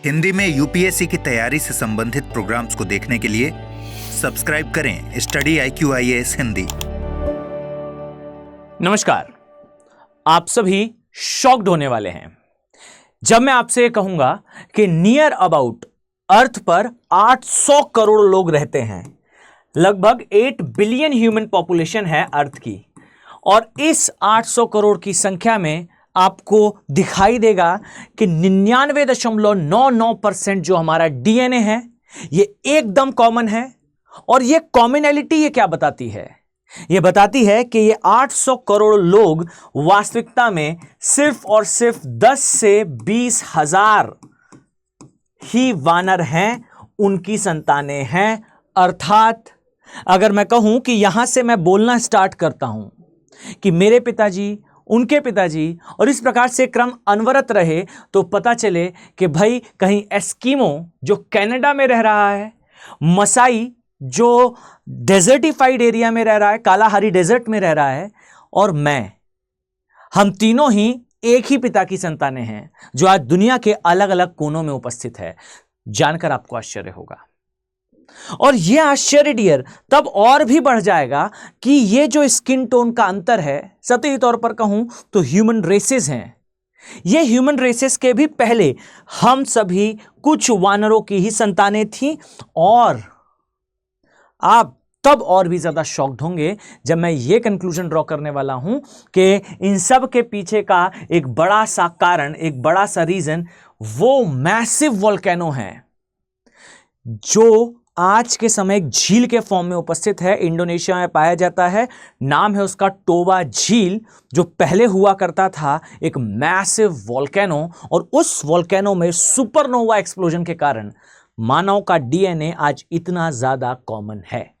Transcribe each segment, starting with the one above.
हिंदी में यूपीएससी की तैयारी से संबंधित प्रोग्राम्स को देखने के लिए सब्सक्राइब करें स्टडी IQ-IAS हिंदी। नमस्कार, आप सभी शॉक्ड होने वाले हैं जब मैं आपसे कहूंगा कि नियर अबाउट अर्थ पर 800 करोड़ लोग रहते हैं। लगभग 8 बिलियन ह्यूमन पॉपुलेशन है अर्थ की, और इस 800 करोड़ की संख्या में आपको दिखाई देगा कि 99.99% जो हमारा डीएनए है ये एकदम कॉमन है। और ये कॉमनैलिटी ये क्या बताती है? ये बताती है कि ये 800 करोड़ लोग वास्तविकता में सिर्फ और सिर्फ 10 से 20 हजार ही वानर हैं, उनकी संतानें हैं। अर्थात अगर मैं कहूं कि यहां से मैं बोलना स्टार्ट करता हूं कि मेरे पिताजी, उनके पिताजी, और इस प्रकार से क्रम अनवरत रहे, तो पता चले कि भाई कहीं एस्किमो जो कनाडा में रह रहा है, मसाई जो डेजर्टिफाइड एरिया में रह रहा है, कालाहारी डेजर्ट में रह रहा है, और हम तीनों ही एक ही पिता की संतानें हैं जो आज दुनिया के अलग अलग कोनों में उपस्थित है। जानकर आपको आश्चर्य होगा, और यह आश्चर्य डियर तब और भी बढ़ जाएगा कि ये जो स्किन टोन का अंतर है, सतही तौर पर कहूं तो ह्यूमन रेसेस हैं। ये ह्यूमन रेसेस के भी पहले हम सभी कुछ वानरों की ही संतानें थीं, और आप तब और भी ज्यादा शॉक्ड होंगे जब मैं ये कंक्लूजन ड्रॉ करने वाला हूं कि इन सब के पीछे का एक बड़ा सा कारण, एक बड़ा सा रीजन वो मैसिव वोल्केनो है जो आज के समय एक झील के फॉर्म में उपस्थित है। इंडोनेशिया में पाया जाता है, नाम है उसका टोबा झील, जो पहले हुआ करता था एक मैसिव वोल्केनो, और उस वोल्केनो में सुपरनोवा एक्सप्लोजन के कारण मानव का डीएनए आज इतना ज्यादा कॉमन है।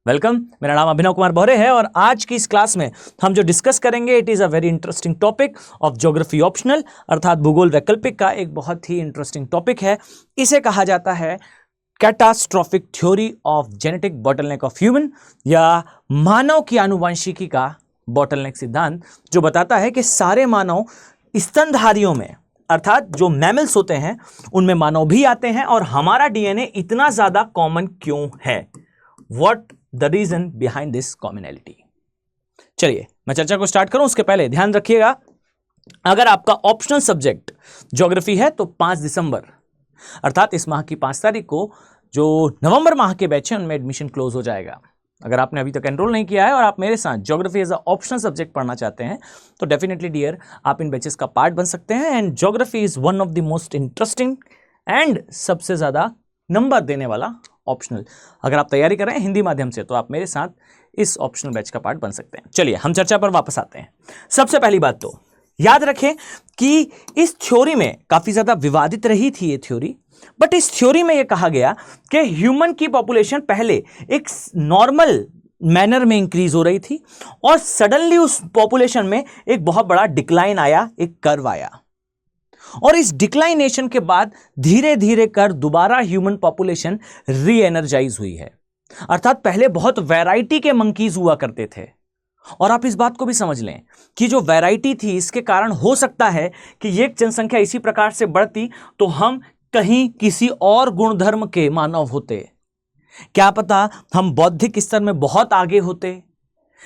वेलकम, मेरा नाम अभिनव कुमार बौरे है, और आज की इस क्लास में हम जो डिस्कस करेंगे it is a very interesting topic of geography optional, अर्थात भूगोल वैकल्पिक का एक बहुत ही इंटरेस्टिंग टॉपिक है। इसे कहा जाता है catastrophic theory of genetic bottleneck of human, या मानव की आनुवंशिकी का बॉटलनेक सिद्धांत, जो बताता है कि सारे मानव स्तनधारियों में, अर्थात जो मैमल्स होते हैं उनमें मानव भी आते हैं, और हमारा डीएनए इतना ज्यादा कॉमन क्यों है? What the reason behind this commonality? चलिए मैं चर्चा को स्टार्ट करूं उसके पहले ध्यान रखिएगा, अगर आपका ऑप्शनल सब्जेक्ट ज्योग्राफी है तो 5 दिसंबर अर्थात इस माह की 5 तारीख को जो नवंबर माह के बैच हैं उनमें एडमिशन क्लोज हो जाएगा। अगर आपने अभी तक एनरोल नहीं किया है और आप मेरे साथ geography as a optional subject पढ़ना चाहते हैं तो डेफिनेटली डियर आप इन बैचेस का पार्ट बन सकते हैं। And geography is one of the most interesting and सबसे ज्यादा नंबर देने वाला ऑप्शनल। अगर आप तैयारी कर रहे हैं हिंदी माध्यम से तो आप मेरे साथ इस ऑप्शनल बैच का पार्ट बन सकते हैं। चलिए हम चर्चा पर वापस आते हैं। सबसे पहली बात तो याद रखें कि इस थ्योरी में काफी ज्यादा विवादित रही थी ये थ्योरी, बट इस थ्योरी में यह कहा गया कि ह्यूमन की पॉपुलेशन पहले एक नॉर्मल मैनर में इंक्रीज हो रही थी, और सडनली उस पॉपुलेशन में एक बहुत बड़ा डिक्लाइन आया, एक कर्व आया, और इस डिक्लाइनेशन के बाद धीरे धीरे कर दोबारा ह्यूमन पॉपुलेशन री एनर्जाइज हुई है। अर्थात पहले बहुत वैरायटी के मंकीज हुआ करते थे, और आप इस बात को भी समझ लें कि जो वैरायटी थी इसके कारण हो सकता है कि ये जनसंख्या इसी प्रकार से बढ़ती तो हम कहीं किसी और गुणधर्म के मानव होते। क्या पता हम बौद्धिक स्तर में बहुत आगे होते,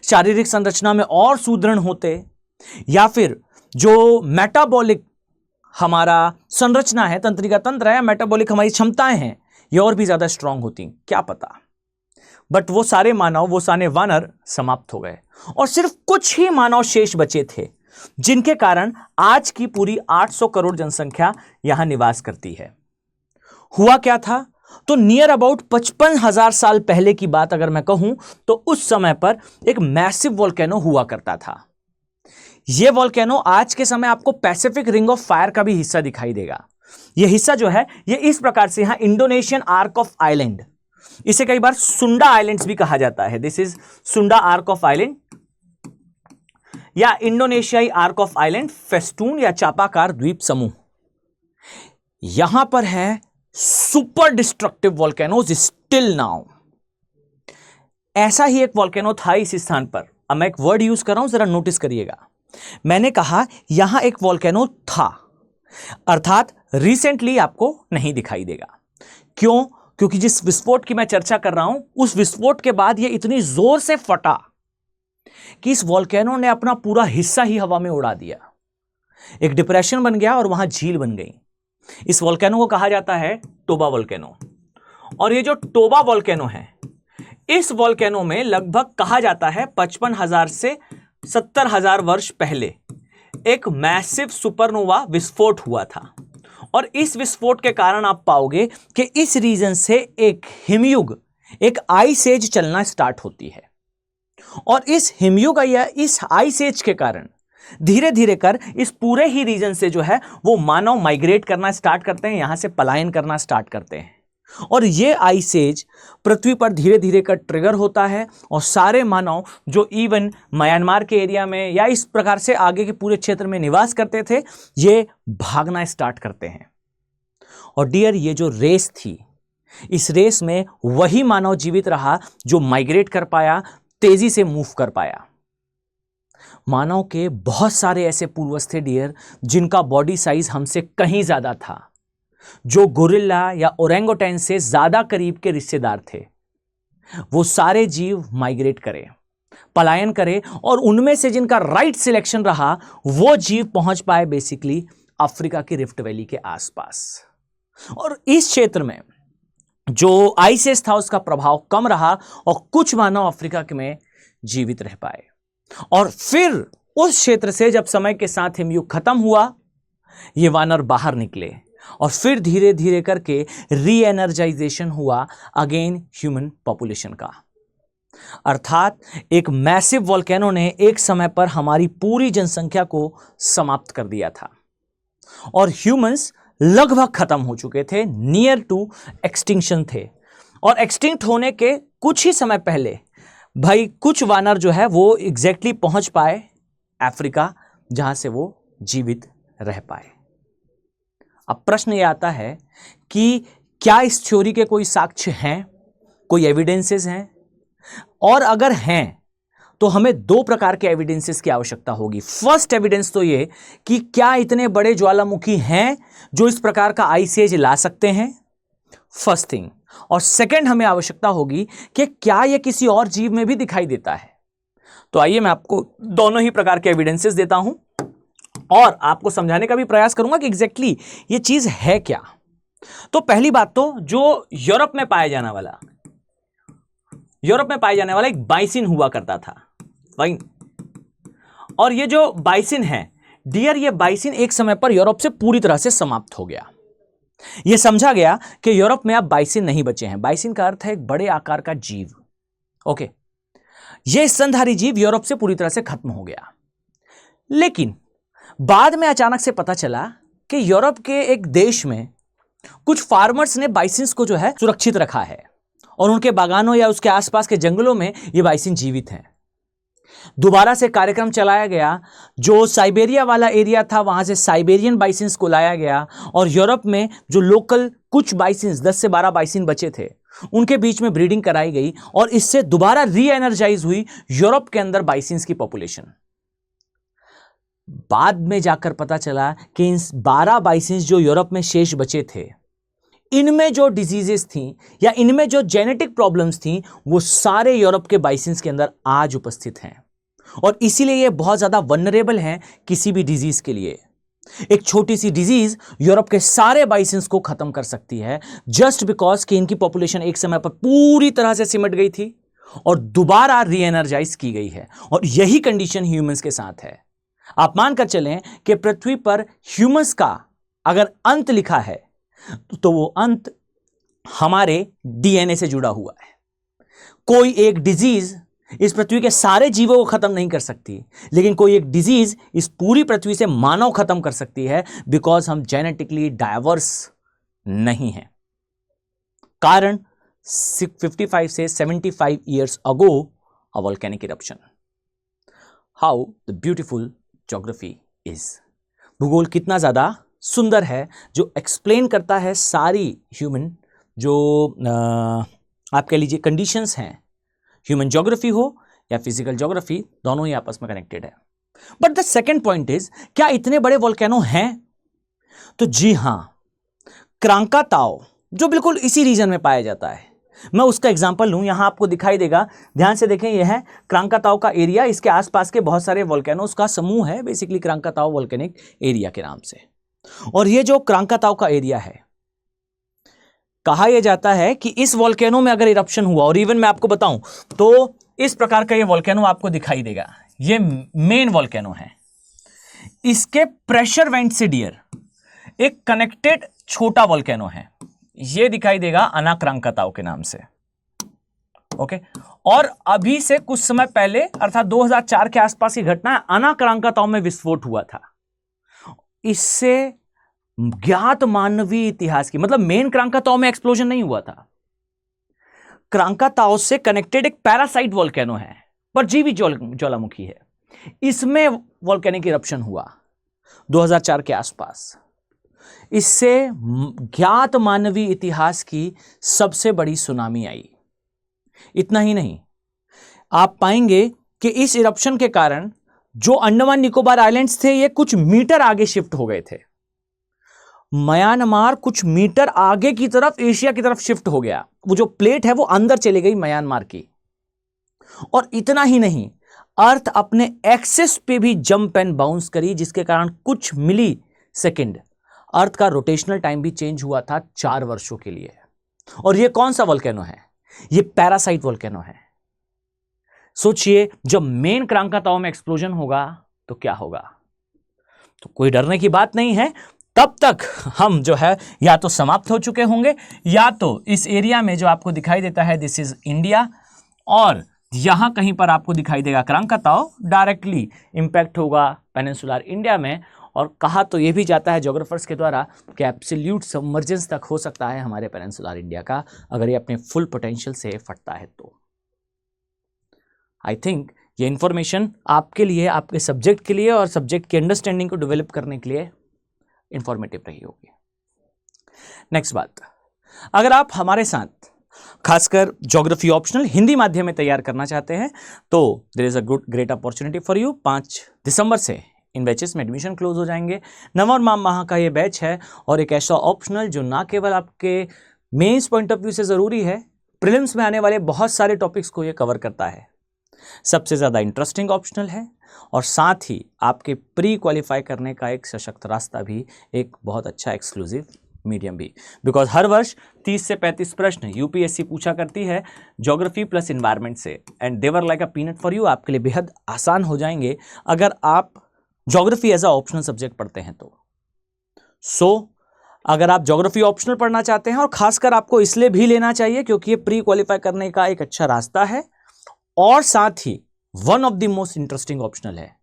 शारीरिक संरचना में और सुदृढ़ होते, या फिर जो मेटाबॉलिक हमारा संरचना है, तंत्रिका तंत्र है, मेटाबॉलिक हमारी क्षमताएं हैं, ये और भी ज्यादा स्ट्रांग होती, क्या पता। बट वो सारे मानव, वो सारे वानर समाप्त हो गए, और सिर्फ कुछ ही मानव शेष बचे थे, जिनके कारण आज की पूरी 800 करोड़ जनसंख्या यहां निवास करती है। हुआ क्या था? तो नियर अबाउट 55,000 साल पहले की बात अगर मैं कहूं तो उस समय पर एक मैसिव वोल्केनो हुआ करता था। यह वोल्केनो आज के समय आपको पैसिफिक रिंग ऑफ फायर का भी हिस्सा दिखाई देगा। यह हिस्सा जो है यह इस प्रकार से, यहां इंडोनेशियन आर्क ऑफ आइलैंड, इसे कई बार सुंडा आइलैंड्स भी कहा जाता है। दिस इज सुंडा आर्क ऑफ आइलैंड, या इंडोनेशियाई आर्क ऑफ आइलैंड, फेस्टून या चापाकार द्वीप समूह। यहां पर है super destructive volcanoes still now. ऐसा ही एक वोल्केनो था इस स्थान पर। अब मैं एक वर्ड यूज कर रहा हूं, जरा नोटिस करिएगा। मैंने कहा यहां एक वोल्केनो था, अर्थात रिसेंटली आपको नहीं दिखाई देगा। क्यों? क्योंकि जिस विस्फोट की मैं चर्चा कर रहा हूं, उस विस्फोट के बाद यह इतनी जोर से फटा कि इस वोल्केनो ने अपना पूरा हिस्सा ही हवा में उड़ा दिया। एक डिप्रेशन बन गया और वहां झील बन गई। इस वोल्केनो को कहा जाता है टोबा वोल्केनो। और ये जो टोबा वोल्केनो है, इस वोल्केनो में लगभग कहा जाता है 55,000 से 70,000 वर्ष पहले एक मैसिव सुपरनोवा विस्फोट हुआ था। और इस विस्फोट के कारण आप पाओगे कि इस रीजन से एक हिमयुग, एक आइस एज चलना स्टार्ट होती है। और इस हिमयुग या इस आइस एज के कारण धीरे धीरे कर इस पूरे ही रीजन से जो है वो मानव माइग्रेट करना स्टार्ट करते हैं, यहां से पलायन करना स्टार्ट करते हैं। और ये आइस एज पृथ्वी पर धीरे धीरे कर ट्रिगर होता है और सारे मानव जो इवन म्यांमार के एरिया में या इस प्रकार से आगे के पूरे क्षेत्र में निवास करते थे, ये भागना स्टार्ट करते हैं। और डियर, ये जो रेस थी, इस रेस में वही मानव जीवित रहा जो माइग्रेट कर पाया, तेजी से मूव कर पाया। मानव के बहुत सारे ऐसे पूर्वज थे डियर, जिनका बॉडी साइज हमसे कहीं ज्यादा था, जो गोरिल्ला या ओरेंगोटैन से ज्यादा करीब के रिश्तेदार थे। वो सारे जीव माइग्रेट करे, पलायन करे, और उनमें से जिनका राइट सिलेक्शन रहा वो जीव पहुंच पाए बेसिकली अफ्रीका की रिफ्ट वैली के आसपास। और इस क्षेत्र में जो आइस एज था उसका प्रभाव कम रहा और कुछ मानव अफ्रीका में जीवित रह पाए। और फिर उस क्षेत्र से जब समय के साथ हिमयुग खत्म हुआ, ये वानर बाहर निकले और फिर धीरे धीरे करके री एनर्जाइजेशन हुआ अगेन ह्यूमन पॉपुलेशन का। अर्थात एक मैसिव वोल्केनो ने एक समय पर हमारी पूरी जनसंख्या को समाप्त कर दिया था और ह्यूमंस लगभग खत्म हो चुके थे, नियर टू एक्सटिंक्शन थे। और एक्सटिंक्ट होने के कुछ ही समय पहले भाई कुछ वानर जो है वो एग्जैक्टली पहुंच पाए अफ्रीका, जहां से वो जीवित रह पाए। अब प्रश्न ये आता है कि क्या इस थ्योरी के कोई साक्ष्य हैं, कोई एविडेंसेस हैं? और अगर हैं तो हमें दो प्रकार के एविडेंसेस की आवश्यकता होगी। फर्स्ट एविडेंस तो ये कि क्या इतने बड़े ज्वालामुखी हैं जो इस प्रकार का आइस एज ला सकते हैं, फर्स्ट थिंग। और सेकंड हमें आवश्यकता होगी कि क्या यह किसी और जीव में भी दिखाई देता है। तो आइए मैं आपको दोनों ही प्रकार के एविडेंसेस देता हूं और आपको समझाने का भी प्रयास करूंगा कि एग्जैक्टली ये चीज है क्या। तो पहली बात तो जो यूरोप में पाया जाने वाला एक बाइसिन हुआ करता था, फाइन। और ये जो बाइसिन है डियर, ये बाइसिन एक समय पर यूरोप से पूरी तरह से समाप्त हो गया। यह समझा गया कि यूरोप में अब बाइसिन नहीं बचे हैं। बाइसिन का अर्थ है एक बड़े आकार का जीव। ओके, यह स्तनधारी जीव यूरोप से पूरी तरह से खत्म हो गया। लेकिन बाद में अचानक से पता चला कि यूरोप के एक देश में कुछ फार्मर्स ने बाइसिन्स को जो है सुरक्षित रखा है और उनके बागानों या उसके आसपास के जंगलों में ये बाइसिन जीवित हैं। दोबारा से कार्यक्रम चलाया गया, जो साइबेरिया वाला एरिया था वहां से साइबेरियन बाइसिन्स को लाया गया और यूरोप में जो लोकल कुछ बाइसिन्स 10 से 12 बाइसिन बचे थे उनके बीच में ब्रीडिंग कराई गई और इससे दोबारा री एनर्जाइज हुई यूरोप के अंदर बाइसिन्स की पॉपुलेशन। बाद में जाकर पता चला कि इन 12 बाइसिन्स जो यूरोप में शेष बचे थे, इनमें जो डिजीजेस थी या इनमें जो जेनेटिक प्रॉब्लम्स थी वो सारे यूरोप के बाइसिन्स के अंदर आज उपस्थित हैं और इसीलिए ये बहुत ज्यादा वनरेबल हैं किसी भी डिजीज के लिए। एक छोटी सी डिजीज यूरोप के सारे बाइसिन्स को खत्म कर सकती है जस्ट बिकॉज कि इनकी पॉपुलेशन एक समय पर पूरी तरह से सिमट गई थी और दोबारा री एनर्जाइज की गई है। और यही कंडीशन ह्यूमंस के साथ है। आप मानकर चलें कि पृथ्वी पर ह्यूमंस का अगर अंत लिखा है तो वो अंत हमारे डीएनए से जुड़ा हुआ है। कोई एक डिजीज इस पृथ्वी के सारे जीवों को खत्म नहीं कर सकती, लेकिन कोई एक डिजीज इस पूरी पृथ्वी से मानव खत्म कर सकती है बिकॉज हम जेनेटिकली डाइवर्स नहीं हैं। कारण 55 से 75 years ago a volcanic eruption. How the beautiful geography is. भूगोल कितना ज्यादा सुंदर है जो एक्सप्लेन करता है सारी ह्यूमन जो आप कह लीजिए कंडीशंस हैं, ह्यूमन ज्योग्राफी हो या फिजिकल ज्योग्राफी, दोनों ही आपस में कनेक्टेड है। But the second point is, क्या इतने बड़े वोल्केनो हैं? तो जी हां, क्रांकाताओ जो बिल्कुल इसी रीजन में पाया जाता है, मैं उसका एग्जांपल लूं, यहां आपको दिखाई देगा, ध्यान से देखें, यह है क्रांकाताओ का एरिया, इसके आसपास के बहुत सारे वोल्केनोस का समूह है, बेसिकली क्रांकाताओ वोल्केनिक एरिया के नाम से। और ये जो क्रांकाताओ का एरिया है, कहा यह जाता है कि इस वोल्केनो में अगर इरप्शन हुआ, और इवन मैं आपको बताऊं तो इस प्रकार का ये वोल्केनो आपको दिखाई देगा, ये मेन वोल्केनो है, इसके प्रेशर वेंट से डियर एक कनेक्टेड छोटा वोल्केनो है, ये दिखाई देगा अनाक्रांकाताओ के नाम से। ओके, और अभी से कुछ समय पहले अर्थात 2004 के आसपास की घटना है, अनाक्रांकाताओ में विस्फोट हुआ था। इससे ज्ञात मानवीय इतिहास की, मतलब मेन क्रांकाताओ में एक्सप्लोजन नहीं हुआ था, क्रांकाताओ से कनेक्टेड एक पैरासाइट वोल्केनो है, परजीवी ज्वालामुखी है, इसमें वोल्केनिक इरप्शन हुआ 2004 के आसपास। इससे ज्ञात मानवीय इतिहास की सबसे बड़ी सुनामी आई। इतना ही नहीं, आप पाएंगे कि इस इरप्शन के कारण जो अंडमान निकोबार आइलैंड्स थे, ये कुछ मीटर आगे शिफ्ट हो गए थे। म्यांमार कुछ मीटर आगे की तरफ, एशिया की तरफ शिफ्ट हो गया, वो जो प्लेट है वो अंदर चली गई म्यांमार की। और इतना ही नहीं, अर्थ अपने एक्सेस पे भी जंप एंड बाउंस करी, जिसके कारण कुछ मिली सेकेंड अर्थ का रोटेशनल टाइम भी चेंज हुआ था 4 वर्षों के लिए। और ये कौन सा वोल्केनो है? ये पैरासाइट वोल्केनो है। सोचिए, जब मेन क्रांकाताओ में एक्सप्लोजन होगा तो क्या होगा? तो कोई डरने की बात नहीं है, तब तक हम जो है या तो समाप्त हो चुके होंगे, या तो इस एरिया में जो आपको दिखाई देता है, दिस इज इंडिया, और यहां कहीं पर आपको दिखाई देगा क्रांकाताओ, डायरेक्टली इंपैक्ट होगा पेनिनसुलर इंडिया में। और कहा तो यह भी जाता है ज्योग्राफर्स के द्वारा कि एब्सोल्यूट सबमर्जेंस तक हो सकता है हमारे पेनिनसुलर इंडिया का, अगर ये अपने फुल पोटेंशियल से फटता है तो। आई थिंक ये इंफॉर्मेशन आपके लिए, आपके सब्जेक्ट के लिए और सब्जेक्ट की अंडरस्टैंडिंग को डेवलप करने के लिए इंफॉर्मेटिव रही होगी। नेक्स्ट बात, अगर आप हमारे साथ खासकर ज्योग्राफी ऑप्शनल हिंदी माध्यम में तैयार करना चाहते हैं तो there is a good great opportunity for you. 5 दिसंबर से इन बैचेस में एडमिशन क्लोज हो जाएंगे। नवंबर माह का ये बैच है, और एक ऐसा ऑप्शनल जो ना केवल आपके मेंस पॉइंट ऑफ व्यू से ज़रूरी है, प्रीलिम्स में आने वाले बहुत सारे टॉपिक्स को ये कवर करता है। सबसे ज़्यादा इंटरेस्टिंग ऑप्शनल है, और साथ ही आपके प्री क्वालिफाई करने का एक सशक्त रास्ता भी, एक बहुत अच्छा एक्सक्लूसिव मीडियम भी। बिकॉज हर वर्ष 30 से 35 प्रश्न यूपीएससी पूछा करती है ज्योग्राफी प्लस इन्वायरमेंट से, and they're like a peanut for you. आपके लिए बेहद आसान हो जाएंगे अगर आप geography as a optional subject पढ़ते हैं तो। अगर आप ज्योग्राफी ऑप्शनल पढ़ना चाहते हैं, और खासकर आपको इसलिए भी लेना चाहिए क्योंकि ये प्री क्वालिफाई करने का एक अच्छा रास्ता है, और साथ ही one of the most interesting optional है,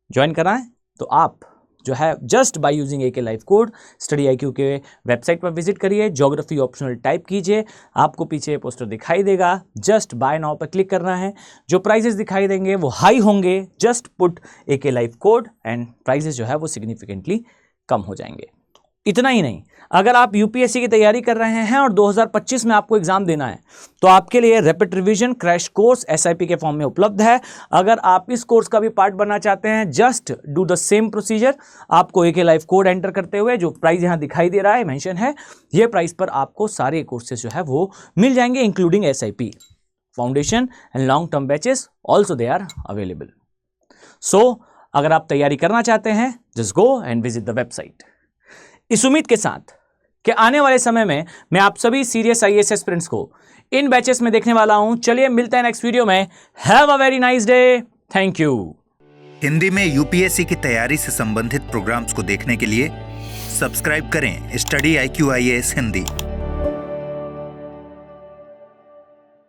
ज्वाइन कराएं तो आप जो है just by using AK live code study IQ के वेबसाइट पर विजिट करिए, ज्योग्राफी ऑप्शनल टाइप कीजिए, आपको पीछे पोस्टर दिखाई देगा, जस्ट बाय नाउ पर क्लिक करना है। जो प्राइजेस दिखाई देंगे वो हाई होंगे, just put AK live code and prices जो है वो सिग्निफिकेंटली कम हो जाएंगे। इतना ही नहीं, अगर आप यूपीएससी की तैयारी कर रहे हैं और 2025 में आपको एग्जाम देना है तो आपके लिए rapid revision crash course SIP के फॉर्म में उपलब्ध है। अगर आप इस कोर्स का भी पार्ट बनना चाहते हैं, just do the same procedure. आपको AK लाइव कोड एंटर करते हुए, जो प्राइस यहां दिखाई दे रहा है, मेंशन है, ये प्राइस पर आपको सारे कोर्सेज जो है वो मिल जाएंगे, including SIP foundation and long term batches also they are available. अगर आप तैयारी करना चाहते हैं, just go and visit the website. इस उम्मीद के साथ कि आने वाले समय में मैं आप सभी सीरियस IAS एस्पिरेंट्स को इन बैचेस में देखने वाला हूं। चलिए मिलते हैं नेक्स्ट वीडियो में। Have a very nice day, thank you. Hindi में यूपीएससी की तैयारी से संबंधित प्रोग्राम्स को देखने के लिए सब्सक्राइब करें स्टडी IQ IAS हिंदी।